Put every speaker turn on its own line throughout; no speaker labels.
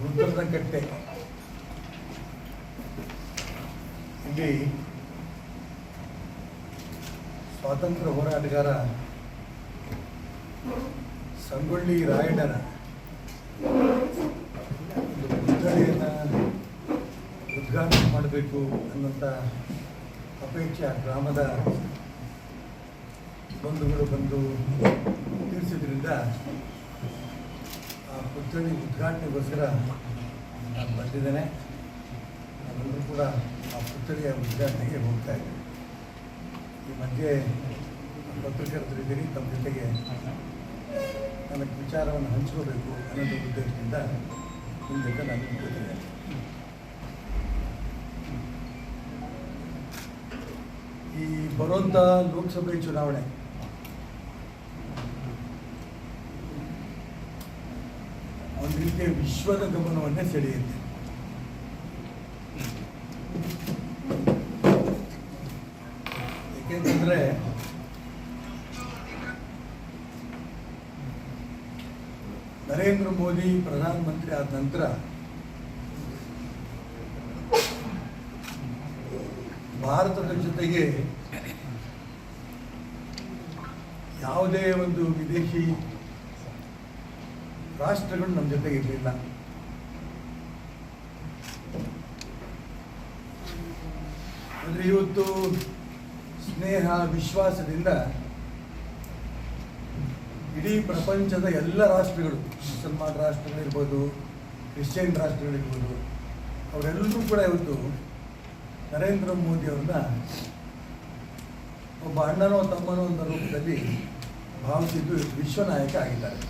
ರುದ್ರನಕಟ್ಟೆ ಇಲ್ಲಿ ಸ್ವಾತಂತ್ರ್ಯ ಹೋರಾಟಗಾರ ಸಂಗೊಳ್ಳಿ ರಾಯಣ್ಣನ ಒಂದು ಪುತ್ಥಳಿಯನ್ನು ಉದ್ಘಾಟನೆ ಮಾಡಬೇಕು ಅನ್ನೋಂಥ ಅಪೇಕ್ಷೆ ಆ ಗ್ರಾಮದ ಬಂಧುಗಳು ಬಂದು ತಿಳಿಸಿದ್ರಿಂದ ಆ ಪುತ್ಥಳಿ ಉದ್ಘಾಟನೆಗೋಸ್ಕರ ನಾನು ಬಂದಿದ್ದೇನೆ. ನಾವೆಲ್ಲರೂ ಕೂಡ ಆ ಪುತ್ಥಳಿಯ ಉದ್ಘಾಟನೆಗೆ ಹೋಗ್ತಾ ಇದ್ದೀವಿ. ಈ ಮಧ್ಯೆ ಪತ್ರಕರ್ತರಿದ್ದೀರಿ, ತಮ್ಮ ಜೊತೆಗೆ ನನಗೆ ವಿಚಾರವನ್ನು ಹಂಚ್ಕೋಬೇಕು ಅನ್ನೋದು ಉದ್ದೇಶದಿಂದ ನಿಮ್ಮ ಜೊತೆ ನಾನು ನಿಂತಿದ್ದೇನೆ. ಈ ಬರುವಂಥ ಲೋಕಸಭೆ ಚುನಾವಣೆ ಒಂದು ರೀತಿಯ ವಿಶ್ವದ ಗಮನವನ್ನೇ ಸೆಳೆಯುತ್ತೆ. ಏಕೆಂತಂದರೆ ನರೇಂದ್ರ ಮೋದಿ ಪ್ರಧಾನಮಂತ್ರಿ ಆದ ನಂತರ ಭಾರತದ ಜೊತೆಗೆ ಯಾವುದೇ ಒಂದು ವಿದೇಶಿ ರಾಷ್ಟ್ರಗಳು ನಮ್ಮ ಜೊತೆಗೆ ಇರಲಿಲ್ಲ. ಅಂದರೆ ಇವತ್ತು ಸ್ನೇಹ ವಿಶ್ವಾಸದಿಂದ ಇಡೀ ಪ್ರಪಂಚದ ಎಲ್ಲ ರಾಷ್ಟ್ರಗಳು, ಮುಸಲ್ಮಾನ್ ರಾಷ್ಟ್ರಗಳಿರ್ಬೋದು, ಕ್ರಿಶ್ಚಿಯನ್ ರಾಷ್ಟ್ರಗಳಿರ್ಬೋದು, ಅವರೆಲ್ಲರೂ ಕೂಡ ಇವತ್ತು ನರೇಂದ್ರ ಮೋದಿ ಅವ್ರನ್ನ ಒಬ್ಬ ಅಣ್ಣನೋ ತಮ್ಮನೋ ಅನ್ನೋ ರೂಪದಲ್ಲಿ ಭಾವಿಸಿದ್ದು ವಿಶ್ವನಾಯಕ ಆಗಿದ್ದಾರೆ.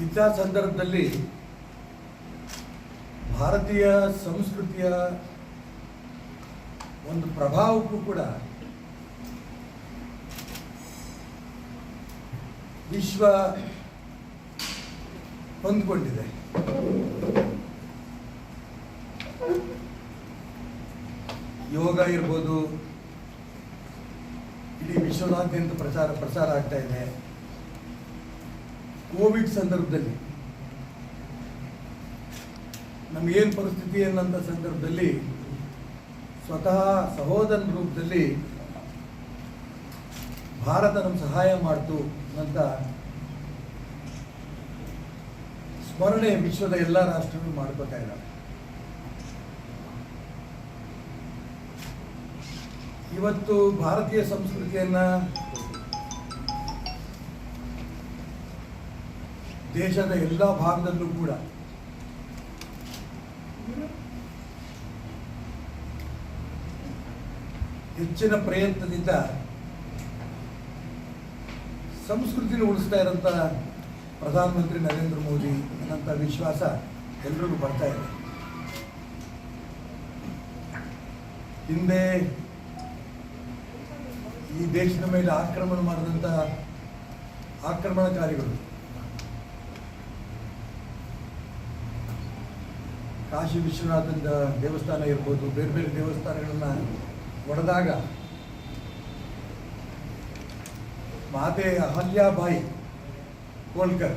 ಇಂಥ ಸಂದರ್ಭದಲ್ಲಿ ಭಾರತೀಯ ಸಂಸ್ಕೃತಿಯ ಒಂದು ಪ್ರಭಾವಕ್ಕೂ ಕೂಡ ವಿಶ್ವ ಹೊಂದಿಕೊಂಡಿದೆ. ಯೋಗ ಇರ್ಬೋದು, ಇಡೀ ವಿಶ್ವದಾದ್ಯಂತ ಪ್ರಸಾರ ಆಗ್ತಾ ಇದೆ. ಕೋವಿಡ್ ಸಂದರ್ಭದಲ್ಲಿ ನಮಗೇನು ಪರಿಸ್ಥಿತಿ ಅನ್ನೋಂಥ ಸಂದರ್ಭದಲ್ಲಿ ಸ್ವತಃ ಸಹೋದರನ ರೂಪದಲ್ಲಿ ಭಾರತ ನಮ್ಗೆ ಸಹಾಯ ಮಾಡ್ತು ಅಂತ ಸ್ಮರಣೆ ವಿಶ್ವದ ಎಲ್ಲ ರಾಷ್ಟ್ರಗಳು ಮಾಡ್ಕೋತಾ ಇದ್ದಾರೆ. ಇವತ್ತು ಭಾರತೀಯ ಸಂಸ್ಕೃತಿಯನ್ನ ದೇಶದ ಎಲ್ಲ ಭಾಗದಲ್ಲೂ ಕೂಡ ಹೆಚ್ಚಿನ ಪ್ರಯತ್ನದಿಂದ ಸಂಸ್ಕೃತಿನ ಉಳಿಸ್ತಾ ಇರೋಂಥ ಪ್ರಧಾನಮಂತ್ರಿ ನರೇಂದ್ರ ಮೋದಿ ಅನ್ನೋಂಥ ವಿಶ್ವಾಸ ಎಲ್ರಿಗೂ ಬರ್ತಾ ಇದೆ. ಹಿಂದೆ ಈ ದೇಶದ ಮೇಲೆ ಆಕ್ರಮಣ ಮಾಡಿದಂಥ ಆಕ್ರಮಣಕಾರಿಗಳು ಕಾಶಿ ವಿಶ್ವನಾಥನ ದೇವಸ್ಥಾನ ಇರ್ಬೋದು, ಬೇರೆ ಬೇರೆ ದೇವಸ್ಥಾನಗಳನ್ನ ಒಡೆದಾಗ ಮಾತೆ ಅಹಲ್ಯಾಬಾಯಿ ಹೋಳ್ಕರ್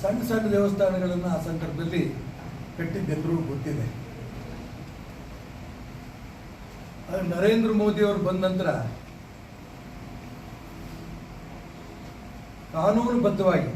ಸಣ್ಣ ಸಣ್ಣ ದೇವಸ್ಥಾನಗಳನ್ನು ಆ ಸಂದರ್ಭದಲ್ಲಿ ಕಟ್ಟಿದ್ದೆಲ್ಲರೂ ಗೊತ್ತಿದೆ. ಅದು ನರೇಂದ್ರ ಮೋದಿ ಅವರು ಬಂದ ನಂತರ ಕಾನೂನುಬದ್ಧವಾಗಿ